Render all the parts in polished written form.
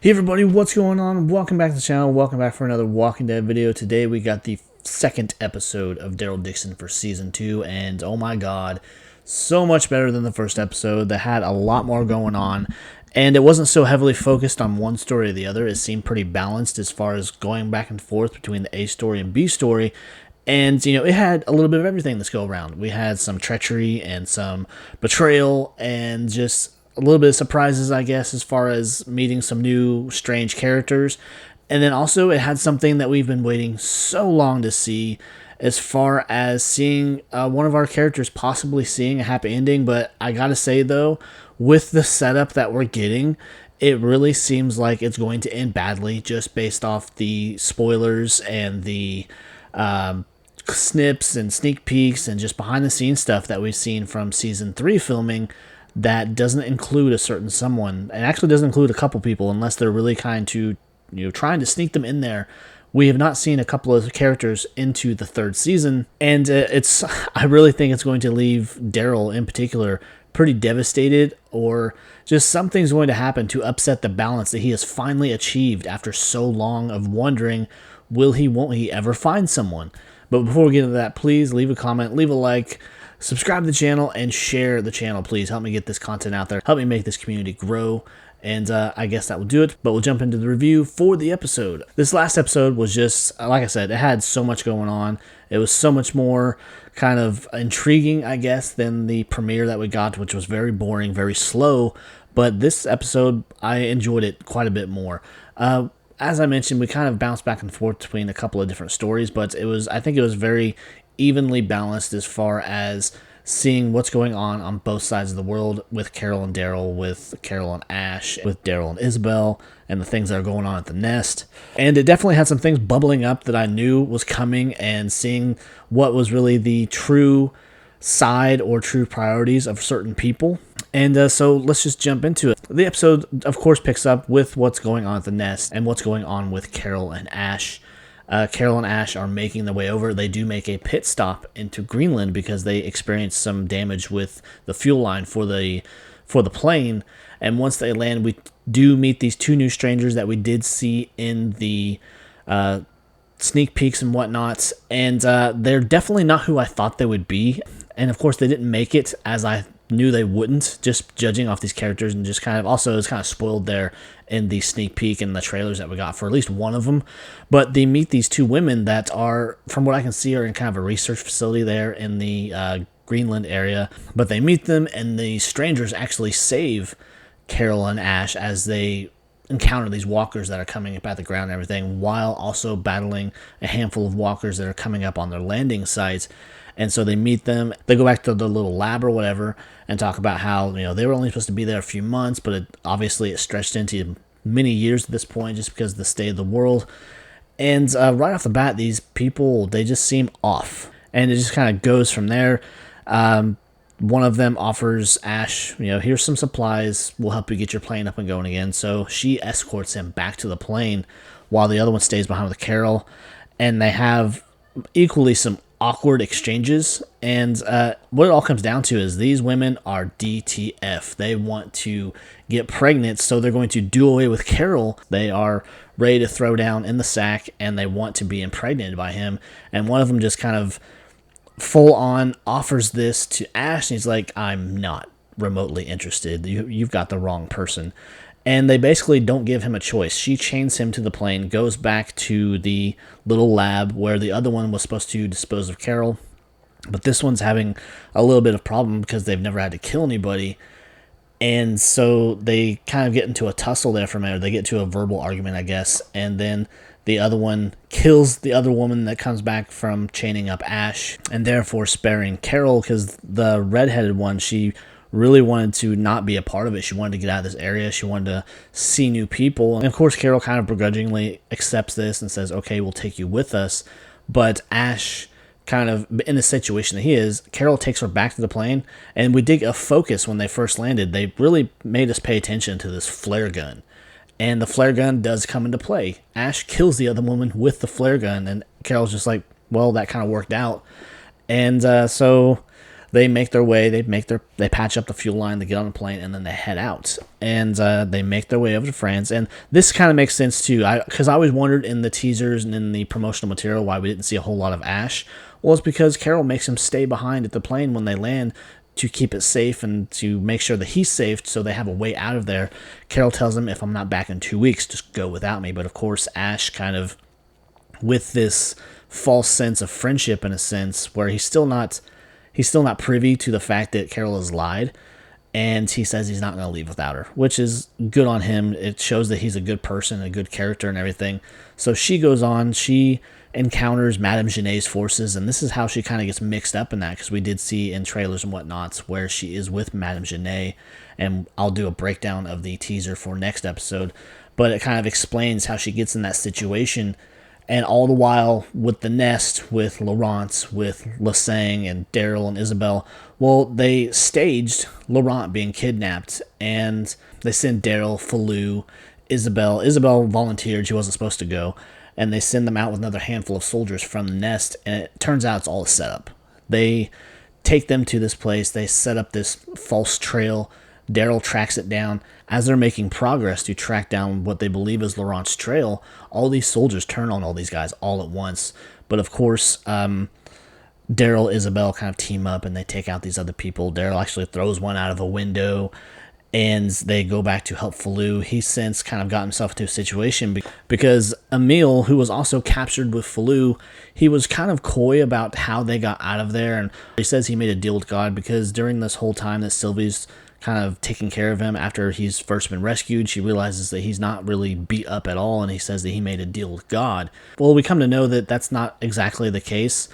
Hey everybody, what's going on? Welcome back to the channel. Welcome back for another Walking Dead video. Today we got the second episode of Daryl Dixon for Season 2, and oh my god, so much better than the first episode. That had a lot more going on, and it wasn't so heavily focused on one story or the other. It seemed pretty balanced as far as going back and forth between the A story and B story. And, you know, it had a little bit of everything this go around. We had some treachery and some betrayal and just a little bit of surprises, I guess, as far as meeting some new strange characters. And then also it had something that we've been waiting so long to see, as far as seeing one of our characters possibly seeing a happy ending. But I gotta say, though, with the setup that we're getting, it really seems like it's going to end badly, just based off the spoilers and the snips and sneak peeks and just behind the scenes stuff that we've seen from Season 3 filming. That doesn't include a certain someone, and actually doesn't include a couple people, unless they're really trying to sneak them in there. We have not seen a couple of characters into the third season, and I really think it's going to leave Daryl in particular pretty devastated, or just something's going to happen to upset the balance that he has finally achieved after so long of wondering, will he, won't he ever find someone? But before we get into that, please leave a comment, leave a like, subscribe to the channel, and share the channel, please. Help me get this content out there. Help me make this community grow. And I guess that will do it. But we'll jump into the review for the episode. This last episode was just, like I said, it had so much going on. It was so much more kind of intriguing, I guess, than the premiere that we got, which was very boring, very slow. But this episode, I enjoyed it quite a bit more. As I mentioned, we kind of bounced back and forth between a couple of different stories, but I think it was very evenly balanced as far as seeing what's going on both sides of the world, with Carol and Daryl, with Carol and Ash, with Daryl and Isabelle, and the things that are going on at the nest. And it definitely had some things bubbling up that I knew was coming, and seeing what was really the true side or true priorities of certain people. And so let's just jump into it. The episode, of course, picks up with what's going on at the nest and what's going on with Carol and Ash. Carol and Ash are making their way over. They do make a pit stop into Greenland because they experienced some damage with the fuel line for the plane. And once they land, we do meet these two new strangers that we did see in the sneak peeks and whatnot. And they're definitely not who I thought they would be. And of course, they didn't make it as I knew they wouldn't, just judging off these characters, and just kind of also is kind of spoiled there in the sneak peek and the trailers that we got for at least one of them. But they meet these two women that are, from what I can see, are in kind of a research facility there in the Greenland area. But they meet them, and the strangers actually save Carol and Ash as they encounter these walkers that are coming up at the ground and everything, while also battling a handful of walkers that are coming up on their landing sites. And so they meet them, they go back to the little lab or whatever, and talk about how, they were only supposed to be there a few months, but obviously it stretched into many years at this point, just because of the state of the world. And right off the bat, these people, they just seem off. And it just kind of goes from there. One of them offers Ash, here's some supplies, we'll help you get your plane up and going again. So she escorts him back to the plane, while the other one stays behind with Carol. And they have equally some awkward exchanges, and what it all comes down to is these women are DTF. They want to get pregnant, so they're going to do away with Carol. They are ready to throw down in the sack, and they want to be impregnated by him. And one of them just kind of full on offers this to Ash, and he's like, I'm not remotely interested. You've got the wrong person. And they basically don't give him a choice. She chains him to the plane, goes back to the little lab where the other one was supposed to dispose of Carol. But this one's having a little bit of problem because they've never had to kill anybody. And so they kind of get into a tussle there for a minute. They get to a verbal argument, I guess. And then the other one kills the other woman that comes back from chaining up Ash, and therefore sparing Carol, because the redheaded one, she really wanted to not be a part of it. She wanted to get out of this area. She wanted to see new people. And of course, Carol kind of begrudgingly accepts this and says, okay, we'll take you with us. But Ash, kind of in the situation that he is, Carol takes her back to the plane. And we did a focus when they first landed. They really made us pay attention to this flare gun. And the flare gun does come into play. Ash kills the other woman with the flare gun. And Carol's just like, well, that kind of worked out. And so they make their way, they patch up the fuel line, they get on the plane, and then they head out. And they make their way over to France. And this kind of makes sense too, because I always wondered in the teasers and in the promotional material why we didn't see a whole lot of Ash. Well, it's because Carol makes him stay behind at the plane when they land to keep it safe and to make sure that he's safe so they have a way out of there. Carol tells him, if I'm not back in 2 weeks, just go without me. But of course, Ash kind of, with this false sense of friendship in a sense, where he's still not privy to the fact that Carol has lied, and he says he's not going to leave without her, which is good on him. It shows that he's a good person, a good character and everything. So she goes on, she encounters Madame Gené's forces, and this is how she kind of gets mixed up in that, because we did see in trailers and whatnots where she is with Madame Gené, and I'll do a breakdown of the teaser for next episode, but it kind of explains how she gets in that situation. And all the while with the nest, with Laurent, with Lesang and Daryl and Isabelle, well, they staged Laurent being kidnapped, and they send Daryl, Falou, Isabelle. Isabelle volunteered, she wasn't supposed to go, and they send them out with another handful of soldiers from the nest, and it turns out it's all a setup. They take them to this place, they set up this false trail. Daryl tracks it down. As they're making progress to track down what they believe is Laurent's trail, all these soldiers turn on all these guys all at once. But of course, Daryl, Isabelle kind of team up and they take out these other people. Daryl actually throws one out of a window, and they go back to help Falou. He's since kind of got himself into a situation because Emile, who was also captured with Falou, he was kind of coy about how they got out of there. And he says he made a deal with God because during this whole time that Sylvie's kind of taking care of him after he's first been rescued, she realizes that he's not really beat up at all, and he says that he made a deal with God. Well, we come to know that that's not exactly the case,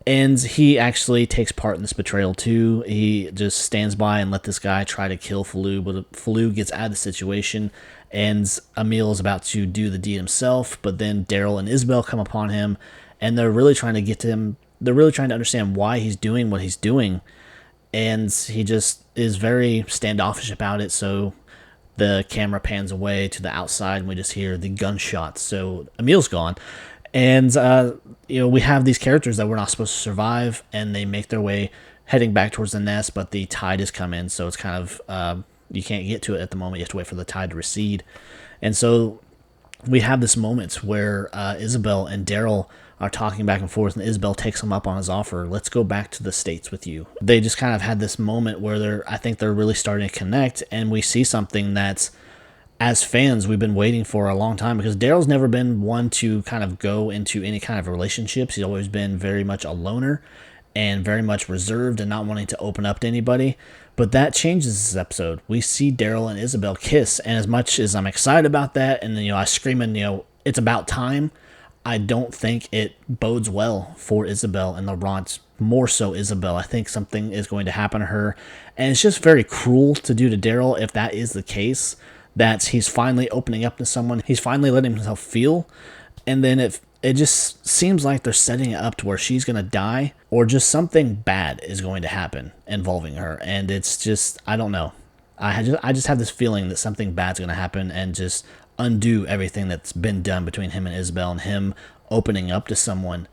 and he actually takes part in this betrayal too. He just stands by and let this guy try to kill Falou, but Falou gets out of the situation, and Emile is about to do the deed himself, but then Daryl and Isabelle come upon him, and they're really trying to get to him. They're really trying to understand why he's doing what he's doing, and he just is very standoffish about it. So the camera pans away to the outside and we just hear the gunshots. So Emile's gone, and we have these characters that we're not supposed to survive, and they make their way heading back towards the nest, but the tide has come in, so it's kind of you can't get to it at the moment. You have to wait for the tide to recede. And so we have this moment where Isabelle and Daryl are talking back and forth, and Isabelle takes him up on his offer. Let's go back to the States with you. They just kind of had this moment where I think they're really starting to connect, and we see something that, as fans, we've been waiting for a long time, because Daryl's never been one to kind of go into any kind of relationships. He's always been very much a loner and very much reserved and not wanting to open up to anybody. But that changes this episode. We see Daryl and Isabelle kiss, and as much as I'm excited about that, and I scream and it's about time, I don't think it bodes well for Isabelle and Laurent, more so Isabelle. I think something is going to happen to her, and it's just very cruel to do to Daryl if that is the case, that he's finally opening up to someone, he's finally letting himself feel, and then it just seems like they're setting it up to where she's going to die, or just something bad is going to happen involving her, and it's just, I don't know. I just have this feeling that something bad's going to happen and just undo everything that's been done between him and Isabelle and him opening up to someone.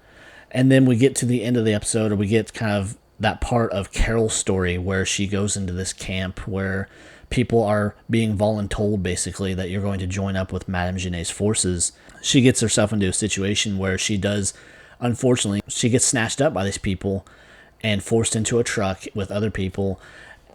And then we get to the end of the episode, or we get kind of that part of Carol's story where she goes into this camp where people are being voluntold basically that you're going to join up with Madame Gené's forces. She gets herself into a situation where she does, unfortunately, she gets snatched up by these people and forced into a truck with other people,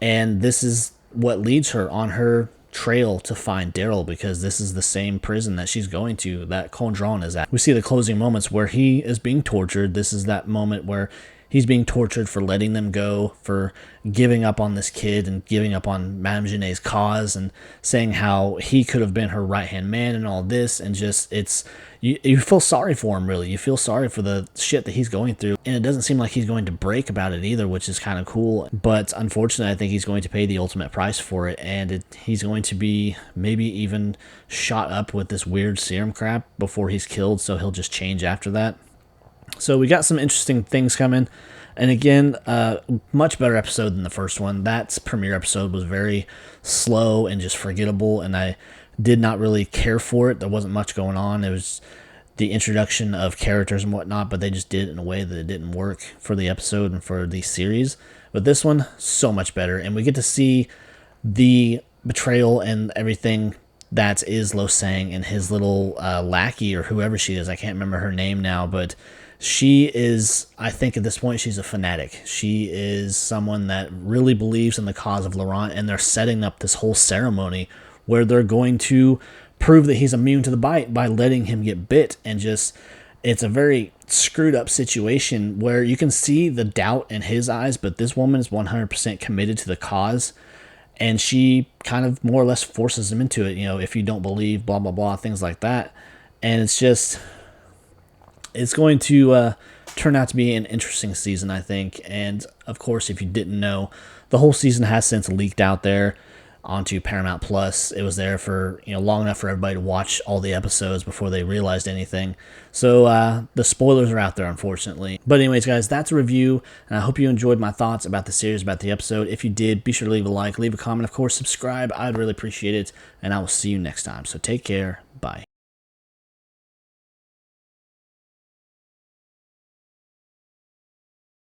and this is what leads her on her trail to find Daryl, because this is the same prison that she's going to, that Condron is at. We see the closing moments where he is being tortured. This is that moment where he's being tortured for letting them go, for giving up on this kid and giving up on Madame Gené's cause, and saying how he could have been her right-hand man and all this, and just, you feel sorry for him, really. You feel sorry for the shit that he's going through, and it doesn't seem like he's going to break about it either, which is kind of cool. But unfortunately, I think he's going to pay the ultimate price for it, and he's going to be maybe even shot up with this weird serum crap before he's killed, so he'll just change after that. So we got some interesting things coming. And again, much better episode than the first one. That premiere episode was very slow and just forgettable, and I did not really care for it. There wasn't much going on. It was the introduction of characters and whatnot, but they just did it in a way that it didn't work for the episode and for the series. It But this one, so much better. And we get to see the betrayal and everything that is Lo Sang and his little lackey or whoever she is. I can't remember her name now, but she is, I think at this point, she's a fanatic. She is someone that really believes in the cause of Laurent, and they're setting up this whole ceremony where they're going to prove that he's immune to the bite by letting him get bit. And just, it's a very screwed up situation where you can see the doubt in his eyes, but this woman is 100% committed to the cause. And she kind of more or less forces him into it, if you don't believe, blah, blah, blah, things like that. And it's just, it's going to turn out to be an interesting season, I think. And, of course, if you didn't know, the whole season has since leaked out there onto Paramount Plus. It was there for, long enough for everybody to watch all the episodes before they realized anything. So the spoilers are out there, unfortunately. But anyways, guys, that's a review, and I hope you enjoyed my thoughts about the series, about the episode. If you did, be sure to leave a like, leave a comment, of course, subscribe. I'd really appreciate it, and I will see you next time. So take care. Bye.